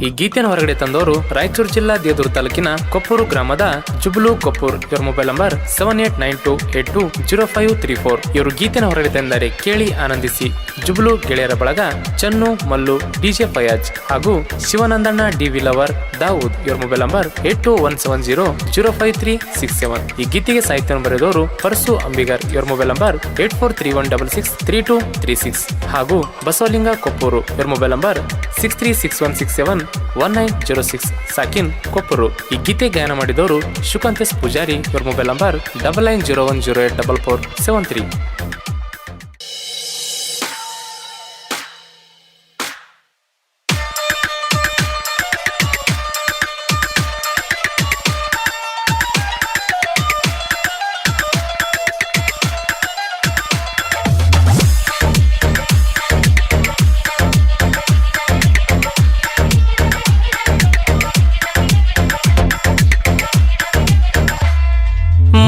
ಈ ಗೀತೆಯನ್ನು ಹೊರಗಡೆ ತಂದವರು ರಾಯಚೂರು ಜಿಲ್ಲಾ ದೇವದುರ್ಗ ತಾಲೂಕಿನ ಕೊಪ್ಪೂರು ಗ್ರಾಮದ ಜುಬ್ಲು ಕೊಪ್ಪೂರ್. ಇವರ ಮೊಬೈಲ್ ನಂಬರ್ 7892820534. ಇವರು ಗೀತೆಯನ್ನು ಹೊರಗಡೆ ತಂದಿದ್ದಾರೆ, ಕೇಳಿ ಆನಂದಿಸಿ. ಜುಬ್ಲು ಗೆಳೆಯರ ಬಳಗ ಚನ್ನು, ಮಲ್ಲು, ಡಿಜೆ ಫಯಾಜ್ ಹಾಗೂ ಶಿವಾನಂದಣ್ಣ, ಡಿವಿ ಲವರ್, ದಾವೂದ್. ಇವರ ಮೊಬೈಲ್ ನಂಬರ್ 8217005367. ಈ ಗೀತೆಗೆ ಸಾಹಿತ್ಯವನ್ನು ಬರೆದವರು ಪರಸು ಅಂಬಿಗರ್. ಇವರ ಮೊಬೈಲ್ ನಂಬರ್ 8431663236 ಹಾಗೂ ಬಸವಲಿಂಗ ಕೊಪ್ಪೂರು. ಇವರ ಮೊಬೈಲ್ ನಂಬರ್ 6361671906. ಸಾಕಿನ್ ಕೊಪ್ಪೂರು. ಈ ಗೀತೆ ಗಾಯನ ಮಾಡಿದವರು ಶುಕಂತೇಶ್ ಪೂಜಾರಿ. ಇವರ ಮೊಬೈಲ್ ನಂಬರ್ 9901084473.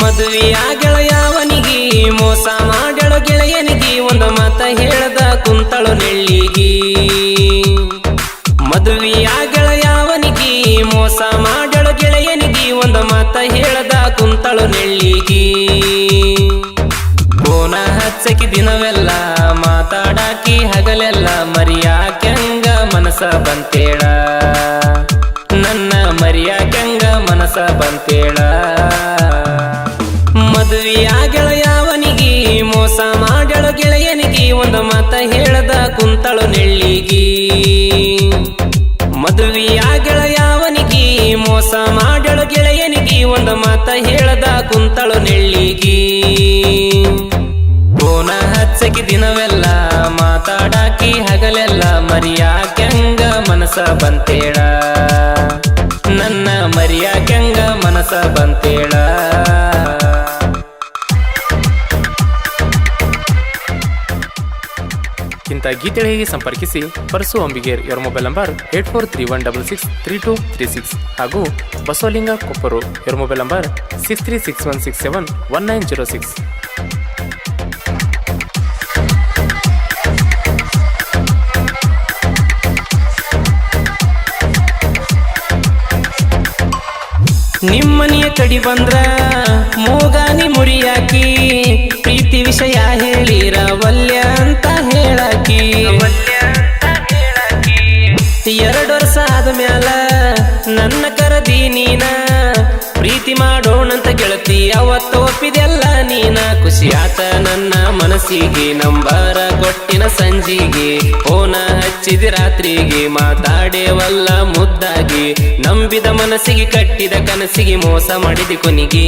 ಮದುವೆಯ ಗೆಳೆಯವನಿಗೆ ಮೋಸ ಮಾಡಳು ಗೆಳೆಯನಿಗೆ ಒಂದು ಮಾತ ಹೇಳ್ದ ಕುಂತಳು ನೆಳ್ಳಿಗಿ. ಮದುವೆಯ ಗೆಳೆಯವನಿಗೆ ಮೋಸ ಮಾಡಳು ಗೆಳೆಯನಿಗೆ ಒಂದು ಮಾತ ಹೇಳ್ದ ಕುಂತಳು ನೆಳ್ಳಿಗಿ. ಫೋನ ಹಚ್ಚಕಿ ದಿನವೆಲ್ಲ ಮಾತಾಡಾಕಿ ಹಗಲೆಲ್ಲ ಮರಿಯಾಕೆಂಗ ಮನಸ ಬಂತೇಳ, ನನ್ನ ಮರಿಯಾಕೆಂಗ ಮನಸ ಬಂತೇಳ. ಮದುವೆಯ ಗೆಳೆಯವನಿಗೆ ಮೋಸ ಮಾಡಳು ಗೆಳೆಯನಿಗೆ ಒಂದು ಮಾತ ಹೇಳ್ದ ಕುಂತಳು ನೆಳ್ಳಿಗಿ. ಮದುವೆಯ ಗೆಳೆಯವನಿಗೆ ಮೋಸ ಮಾಡಳು ಗೆಳೆಯನಿಗೆ ಒಂದು ಮಾತ ಹೇಳ್ದ ಕುಂತಳು ನೆಳ್ಳಿಗಿ. ಫೋನ ಹಚ್ಚಕಿ ದಿನವೆಲ್ಲ ಮಾತಾಡಾಕಿ ಹಗಲೆಲ್ಲ ಮರಿಯಾಕೆಂಗ ಮನಸ ಬಂತೇಳ, ನನ್ನ ಮರಿಯಾಕೆಂಗ ಮನಸ ಬಂತೇಳ. ಇಂಥ ಗೀತೆಗಳಿಗೆ ಸಂಪರ್ಕಿಸಿ ಪರಸು ಅಂಬಿಗೇರ್. ಇವರ ಮೊಬೈಲ್ ನಂಬರ್ 8431663236 ಹಾಗೂ ಬಸವಲಿಂಗ ಕೊಪ್ಪರು. ಇವರ ಮೊಬೈಲ್ ನಂಬರ್ 6361671906. ನಿಮ್ಮನೆಯ ಕಡಿ ಬಂದ್ರ ಮೂಗಾನಿ ಮುರಿಯಾಕಿ, ಪ್ರೀತಿ ವಿಷಯ ಹೇಳಿರ ವಲ್ಯ ಅಂತ ಹೇಳಾಕಿ. 2 ವರ್ಷ ಆದ ಮ್ಯಾಲ ನನ್ನ ಕರದಿ ನೀನ, ಪ್ರೀತಿ ಮಾಡೋಣಂತ ಗೆಳತಿ ಅವತ್ತು ಒಪ್ಪಿದೆಲ್ಲ ನೀನ. ಖುಷಿ ಆತ ನನ್ನ ಮನಸ್ಸಿಗೆ, ನಂಬರ ಕೊಟ್ಟಿನ ಸಂಜಿಗೆ, ಫೋನ ಹಚ್ಚಿದ ರಾತ್ರಿಗೆ ಮಾತಾಡೇವಲ್ಲ ಮುದ್ದಾಗಿ. ನಂಬಿದ ಮನಸ್ಸಿಗೆ ಕಟ್ಟಿದ ಕನಸಿಗೆ ಮೋಸ ಮಾಡಿದ ಕೊನಿಗೆ.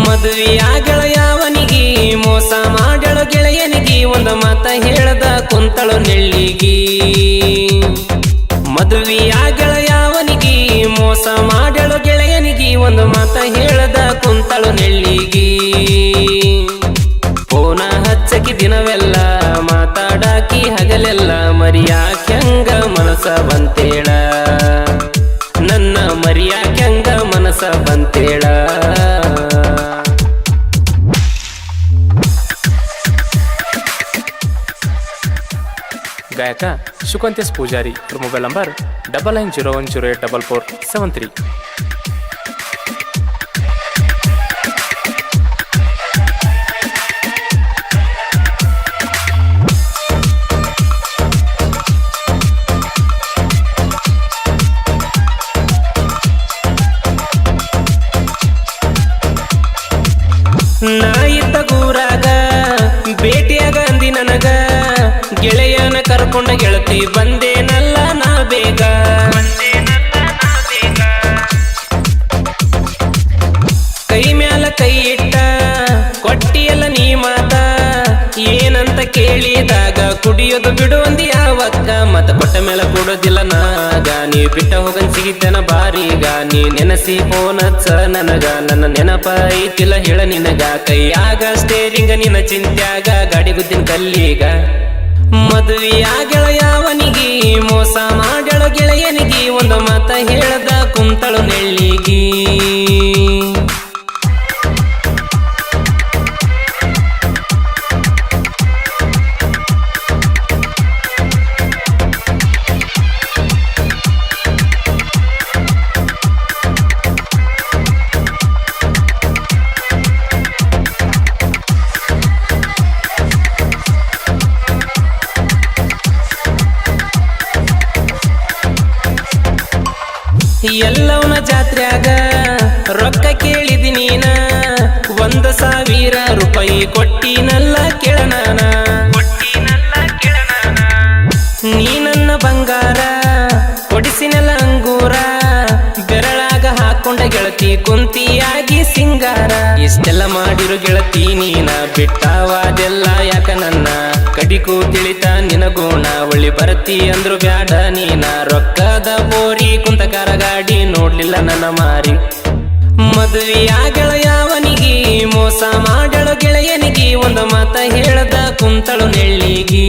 ಮದುವೆಯ ಗೆಳೆಯವನಿಗೆ ಮೋಸ ಮಾಡಳು ಗೆಳೆಯನಿಗೆ ಒಂದು ಮಾತ ಹೇಳ್ದ ಕುಂತಳು ನೆಳ್ಳಿಗಿ. ಮದುವೆಯ ಗೆಳೆಯವನಿಗೆ ಮೋಸ ಮಾಡಳು ಗೆಳೆಯನಿಗೆ ಒಂದು ಮಾತ ಹೇಳ್ದ ಕುಂತಳು ನೆಳ್ಳಿಗಿ. ಫೋನ ಹಚ್ಚಕಿ ದಿನವೆಲ್ಲ ಮಾತಾಡಾಕಿ ಹಗಲೆಲ್ಲ ಮರಿಯಾಕೆಂಗ ಮನಸ ಬಂತೇಳ, ನನ್ನ ಮರಿಯಾಕೆಂಗ ಮನಸ ಬಂತೇಳ. ಗಾಯಕ ಶುಕಂತೇಶ್ ಪೂಜಾರಿ. ಇವರ ಮೊಬೈಲ್ ನಂಬರ್ 9901084473. ನಾ ಇದ್ದ ಗೂರಾಗ ಭೇಟಿಯಾಗ ಅಂದಿ ನನಗ, ಗೆಳೆಯನ ಕರ್ಕೊಂಡ ಗೆಳತಿ ಬಂದೇನಲ್ಲ ನಾ ಬೇಗ. ಕೈ ಮ್ಯಾಲ ಕೈ ಇಟ್ಟ ಕೊಟ್ಟಿಯಲ್ಲ ನೀ ಮಾತ, ಏನಂತ ಕೇಳಿದಾಗ ಕುಡಿಯೋದು ಬಿಡು ಅಂದಿ ಯಾವಕ್ಕ. ಮತ ಕೊಟ್ಟ ಮೇಲೆ ಕೊಡೋದಿಲ್ಲ ನಾಗ, ನೀ ಬಿಟ್ಟ ಹೋಗನ್ ಸಿಗಿತನ ಬಾರೀಗ. ನೀ ನೆನಸಿ ಫೋನ್ ಹಚ್ಚ ನನಗ, ನನ್ನ ನೆನಪ ಐತಿಲ್ಲ ಹೇಳ ನಿನಗ. ಕೈಯಾಗ ಸ್ಟೇರಿಂಗ ನಿನ್ನ ಚಿಂತ್ಯಾಗ, ಗಾಡಿ ಗುದ್ದಿನ ಕಲ್ಲೀಗ. ಮದುವೆಯ ಗೆಳೆಯವನಿಗೆ ಮೋಸ ಮಾಡಳು ಗೆಳೆಯನಿಗೆ ಒಂದು ಮಾತ ಹೇಳ್ದ ಕುಂತಳು ನೆಳ್ಳಿಗಿ. ಎಲ್ಲವನ ಜಾತ್ರ್ಯಾಗ ರೊಕ್ಕ ಕೇಳಿದಿ ನೀನ 1,000 ರೂಪಾಯಿ ಕೊಟ್ಟಿನಲ್ಲ ಕೆಳನಾನ ನೀ ನನ್ನ ಬಂಗಾರ ಕೊಡಿಸಿನಲ್ಲ ಅಂಗೂರ ಬೆರಳಾಗ ಹಾಕೊಂಡ ಗೆಳತಿ ಕುಂತಿಯಾಗಿ ಸಿಂಗಾರ ಇಷ್ಟೆಲ್ಲ ಮಾಡಿರು ಗೆಳತಿ ನೀನ ಬಿಟ್ಟಾವಾದೆಲ್ಲ ಯಾಕ ನನ್ನ ಕಡಿಕು ತಿಳಿತ ನಿನಗೂಣ ಒಳ್ಳಿ ಬರತಿ ಅಂದ್ರು ಬ್ಯಾಡ ನೀನ ರೊಕ್ಕದ ಬೋರಿ ಕುಂತಕಾರ ಗಾಡಿ ನೋಡ್ಲಿಲ್ಲ ನನ್ನ ಮಾರಿ ಮದುವೆಯ ಗೆಳೆಯವನಿಗಿ ಮೋಸ ಮಾಡಳು ಗೆಳೆಯನಿಗಿ ಒಂದು ಮಾತ ಹೇಳದ ಕುಂತಳು ನೆಳ್ಳಿಗಿ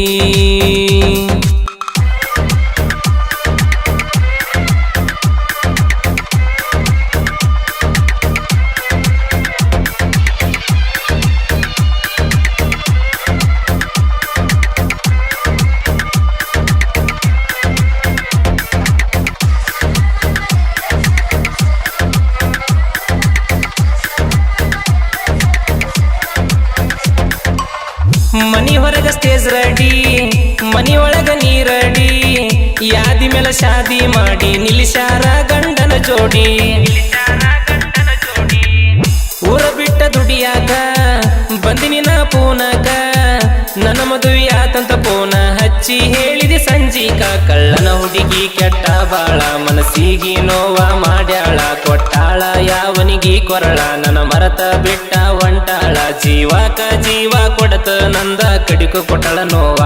ಮನಿ ಹೊರಗ ಸ್ಟೇಜ್ ರೆಡಿ ಮನಿ ಒಳಗ ನೀರಡಿ ಯಾದಿ ಮೇಲೆ ಶಾದಿ ಮಾಡಿ ನಿಲ್ಲಿಸ್ಯಾರ ಗಂಡನ ಜೋಡಿ ಊರ ಬಿಟ್ಟ ದುಡಿಯಾಕ ಬಂದಿನಿನ ಪೂನಕ ನನ್ನ ಮದುವೆ ಆತಂತ ಪೋನ ಹಚ್ಚಿ ಹೇಳಿದೆ ಸಂಜೀಕ ಕಳ್ಳನ ಹುಡುಗಿ ಕೆಟ್ಟ ಬಾಳ ಮನಸ್ಸಿಗೆ ನೋವ ಮಾಡ್ಯಾಳ ಕೊಟ್ಟಾಳ ಯಾವನಿಗಿ ಕೊರಳ ನನ್ನ ಮರತ ಬಿಟ್ಟ ಹೊಂಟಾಳ ಜೀವಕ ಜೀವ ಕೊಡತ ನಂದ ಕಡಿಕು ಕೊಟ್ಟಳ ನೋವ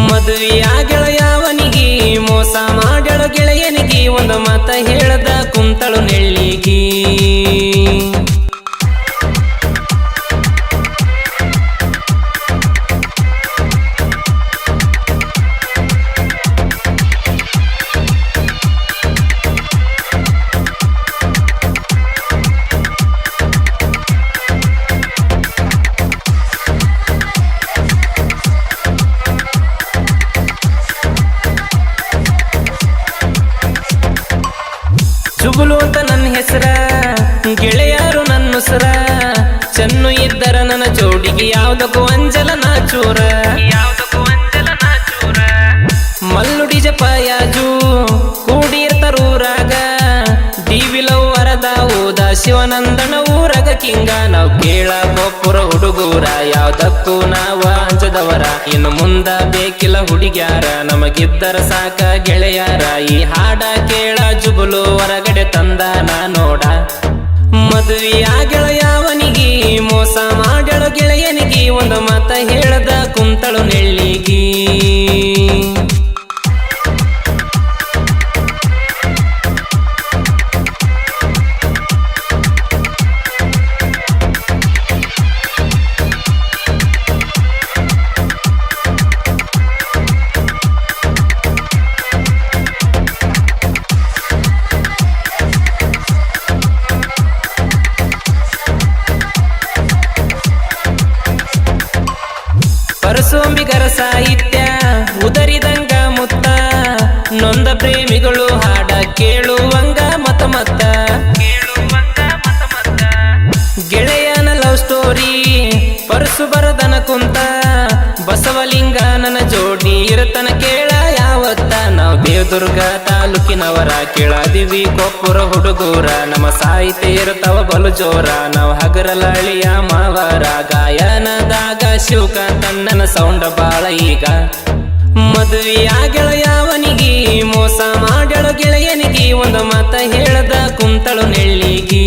ಮದುವೆಯ ಗೆಳೆಯವನಿಗಿ ಮೋಸ ಮಾಡ್ಯಾಳ ಗೆಳೆಯನಿಗಿ ಒಂದು ಮಾತ ಹೇಳದ ಕುಂತಳು ನೆಳ್ಳಿಗಿ ಜುಬುಲು ಅಂತ ನನ್ನ ಹೆಸರ ಗೆಳೆಯರು ನನ್ನುಸರ ಚೆನ್ನು ಇದ್ದರ ನನ್ನ ಜೋಡಿಗೆ ಯಾವ್ದಕ್ಕೂ ಅಂಜಲ ನಾಚೂರ ಮಲ್ಲುಡಿ ಜಪಾಯಾಜು ಕೂಡಿರ್ತರೂರಾಗ ಡಿವಿಲವ್ ವರದ ಊದ ಶಿವನಂದನ ಊರಗ ಕಿಂಗ ನಾವ್ ಕೇಳ ಕೊಪ್ಪುರ ಹುಡುಗೂರ ಯಾವ್ದಕ್ಕೂ ನಾವ ಅಂಜದವರ ಇನ್ನು ಮುಂದ ಬೇಕಿಲ್ಲ ಹುಡುಗ್ಯಾರ ನಮಗಿದ್ದರ ಸಾಕ ಗೆಳೆಯಾರ ಈ ಹಾಡ ಕೇಳ ಜುಬುಲು ಹೊರಗಡೆ ತಂದ ನಾ ನೋಡ ಮದುವೆಯ ಗೆಳೆಯವನಿಗಿ ಮೋಸ ಮಾಡ್ಯಾಳು ಗೆಳೆಯನಿಗಿ ಒಂದು ಮಾತ ಹೇಳದ ಕುಂತಳು ನೆಳ್ಳಿಗಿ ಪರಸೋಂಬಿಗರ ಸಾಹಿತ್ಯ ಉದರಿದಂಗ ಮುತ್ತ ನೊಂದ ಪ್ರೇಮಿಗಳು ಹಾಡ ಕೇಳುವಂಗ ಮತ ಮತ ಗೆಳೆಯನ ಲವ್ ಸ್ಟೋರಿ ಪರಸು ಬರದನ ಕುಂತ ಬಸವಲಿಂಗ ನನ್ನ ಜೋಡಿ ಇರತನ ಕೇಳ ಯಾವತ್ತ ನಾವು ದೇವದುರ್ಗ ತಾಲೂಕಿನವರ ಕೇಳಾದಿವಿ ಕೊಪ್ಪುರ ಹುಡುಗೂರ ನಮ್ಮ ಸಾಹಿತ್ಯ ಇರ್ತಾವ ಬಲು ಜೋರ ನಾವು ಹಗರಲಳಿಯ ಮಾವರ ಗಾಯನದಾಗ ಶಿವಕಾಂತಣ್ಣನ ಸೌಂಡ ಬಾಳ ಈಗ ಮದುವೆಯ ಗೆಳೆಯವನಿಗಿ ಮೋಸ ಮಾಡ್ಯಾಳು ಗೆಳೆಯನಿಗಿ ಒಂದು ಮಾತ ಹೇಳದ ಕುಂತಳು ನೆಳ್ಳಿಗಿ